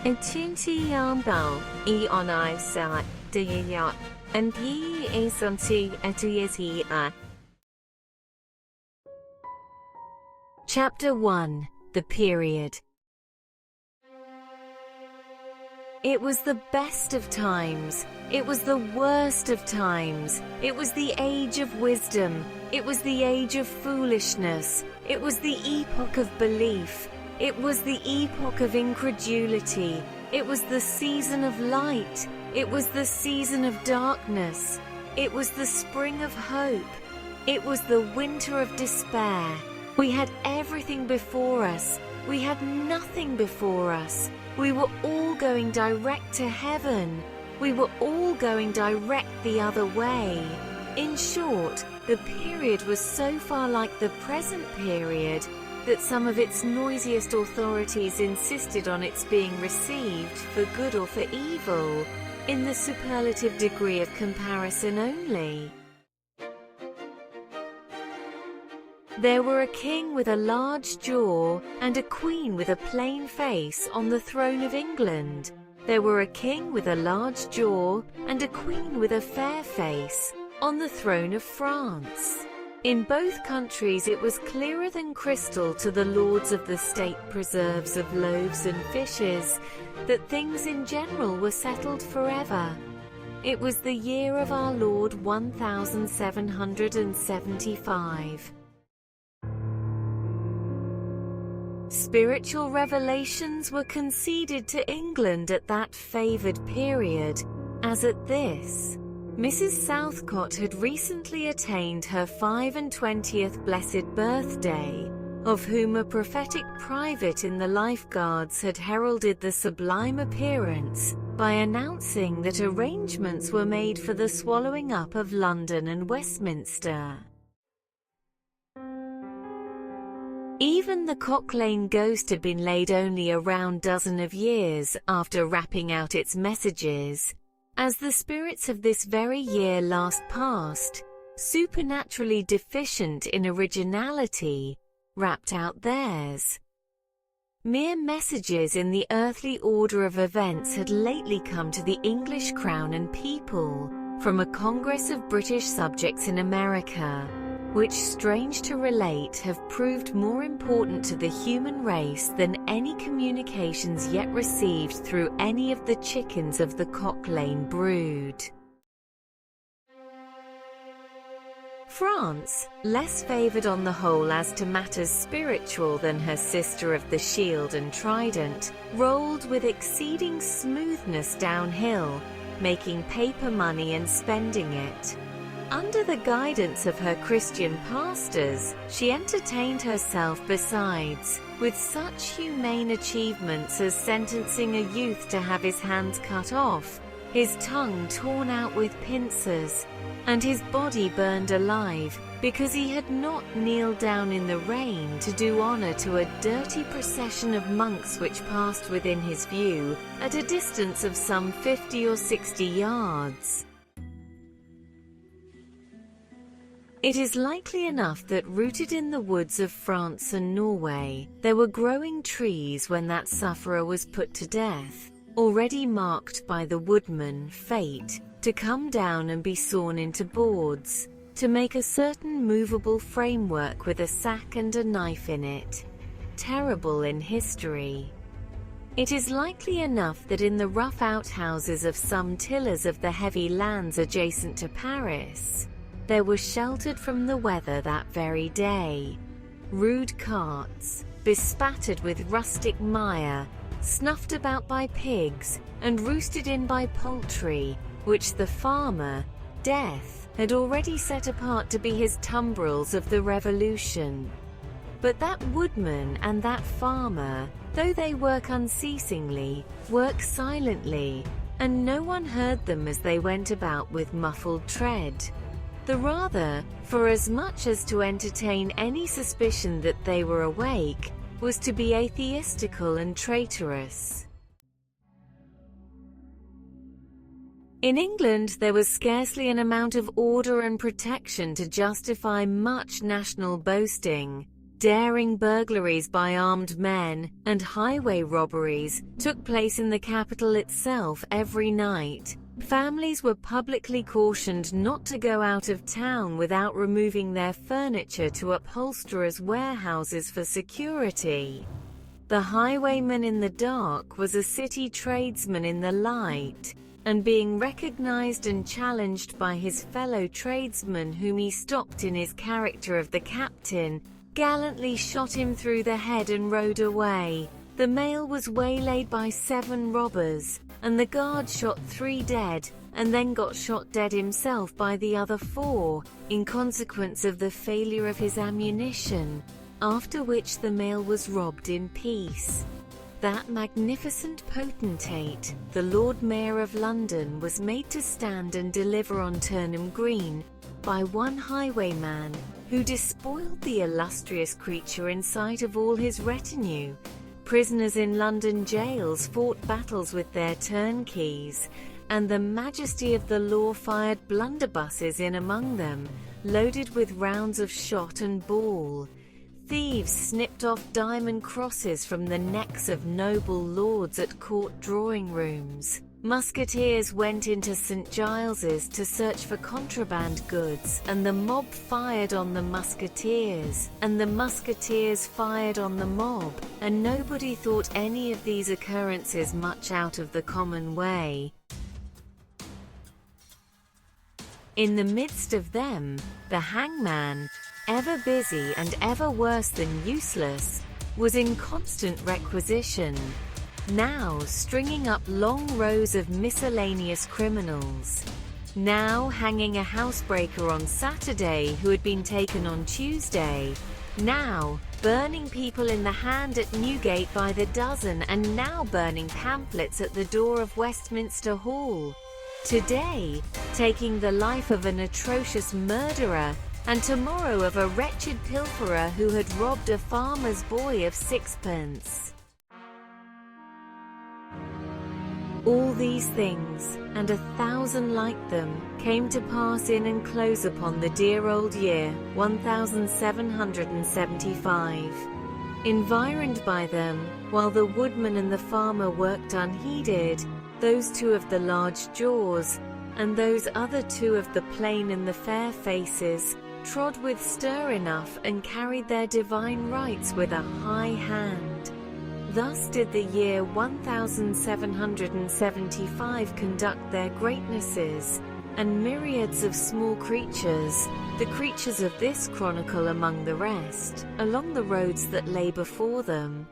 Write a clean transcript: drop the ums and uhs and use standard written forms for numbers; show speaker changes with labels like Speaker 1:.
Speaker 1: Etutiambo, onai sa, diya, and ye esanti etiatia. Chapter 1. The Period. It was the best of times. It was the worst of times. It was the age of wisdom. It was the age of foolishness. It was the epoch of belief. It was the epoch of incredulity. It was the season of light. It was the season of darkness. It was the spring of hope. It was the winter of despair. We had everything before us. We had nothing before us. We were all going direct to heaven. We were all going direct the other way. In short, the period was so far like the present period that some of its noisiest authorities insisted on its being received for good or for evil, in the superlative degree of comparison only. There were a king with a large jaw and a queen with a plain face on the throne of England. There were a king with a large jaw and a queen with a fair face on the throne of France. In both countries it was clearer than crystal to the lords of the state preserves of loaves and fishes that things in general were settled forever. It was the year of our Lord 1775. Spiritual revelations were conceded to England at that favoured period, as at this. Mrs. Southcott had recently attained her 25th blessed birthday, of whom a prophetic private in the Life Guards had heralded the sublime appearance by announcing that arrangements were made for the swallowing up of London and Westminster. Even the Cock Lane ghost had been laid only a round dozen of years after rapping out its messages, as the spirits of this very year last past, supernaturally deficient in originality, rapped out theirs. Mere messages in the earthly order of events had lately come to the English crown and people, from a Congress of British subjects in America, which, strange to relate, have proved more important to the human race than any communications yet received through any of the chickens of the Cock Lane brood. France, less favoured on the whole as to matters spiritual than her sister of the Shield and Trident, rolled with exceeding smoothness downhill, making paper money and spending it. Under the guidance of her Christian pastors, she entertained herself besides, with such humane achievements as sentencing a youth to have his hands cut off, his tongue torn out with pincers, and his body burned alive, because he had not kneeled down in the rain to do honour to a dirty procession of monks which passed within his view, at a distance of some 50 or 60 yards. It is likely enough that rooted in the woods of France and Norway, there were growing trees when that sufferer was put to death, already marked by the woodman, Fate, to come down and be sawn into boards, to make a certain movable framework with a sack and a knife in it. Terrible in history. It is likely enough that in the rough outhouses of some tillers of the heavy lands adjacent to Paris, there were sheltered from the weather that very day rude carts, bespattered with rustic mire, snuffed about by pigs, and roosted in by poultry, which the farmer, Death, had already set apart to be his tumbrils of the Revolution. But that woodman and that farmer, though they work unceasingly, work silently, and no one heard them as they went about with muffled tread. The rather, for as much as to entertain any suspicion that they were awake, was to be atheistical and traitorous. In England there was scarcely an amount of order and protection to justify much national boasting, Daring burglaries by armed men and highway robberies took place in the capital itself every night. Families were publicly cautioned not to go out of town without removing their furniture to upholsterers' warehouses for security. The highwayman in the dark was a city tradesman in the light, and being recognized and challenged by his fellow tradesmen whom he stopped in his character of the captain, gallantly shot him through the head and rode away. The mail was waylaid by 7 robbers, and the guard shot 3 dead, and then got shot dead himself by the other 4, in consequence of the failure of his ammunition, after which the mail was robbed in peace. That magnificent potentate, the Lord Mayor of London, was made to stand and deliver on Turnham Green by one highwayman, who despoiled the illustrious creature in sight of all his retinue. Prisoners in London jails fought battles with their turnkeys, and the majesty of the law fired blunderbusses in among them, loaded with rounds of shot and ball. Thieves snipped off diamond crosses from the necks of noble lords at court drawing rooms. Musketeers went into St. Giles's to search for contraband goods, and the mob fired on the musketeers, and the musketeers fired on the mob, and nobody thought any of these occurrences much out of the common way. In the midst of them, the hangman, ever busy and ever worse than useless, was in constant requisition, now stringing up long rows of miscellaneous criminals, now hanging a housebreaker on Saturday who had been taken on Tuesday, now burning people in the hand at Newgate by the dozen, and now burning pamphlets at the door of Westminster Hall. Today, taking the life of an atrocious murderer, and tomorrow of a wretched pilferer who had robbed a farmer's boy of 6pence. All these things, and 1,000 like them, came to pass in and close upon the dear old year 1775. Environed by them, while the woodman and the farmer worked unheeded, those 2 of the large jaws, and those other 2 of the plain and the fair faces, trod with stir enough and carried their divine rights with a high hand. Thus did the year 1775 conduct their greatnesses, and myriads of small creatures, the creatures of this chronicle among the rest, along the roads that lay before them,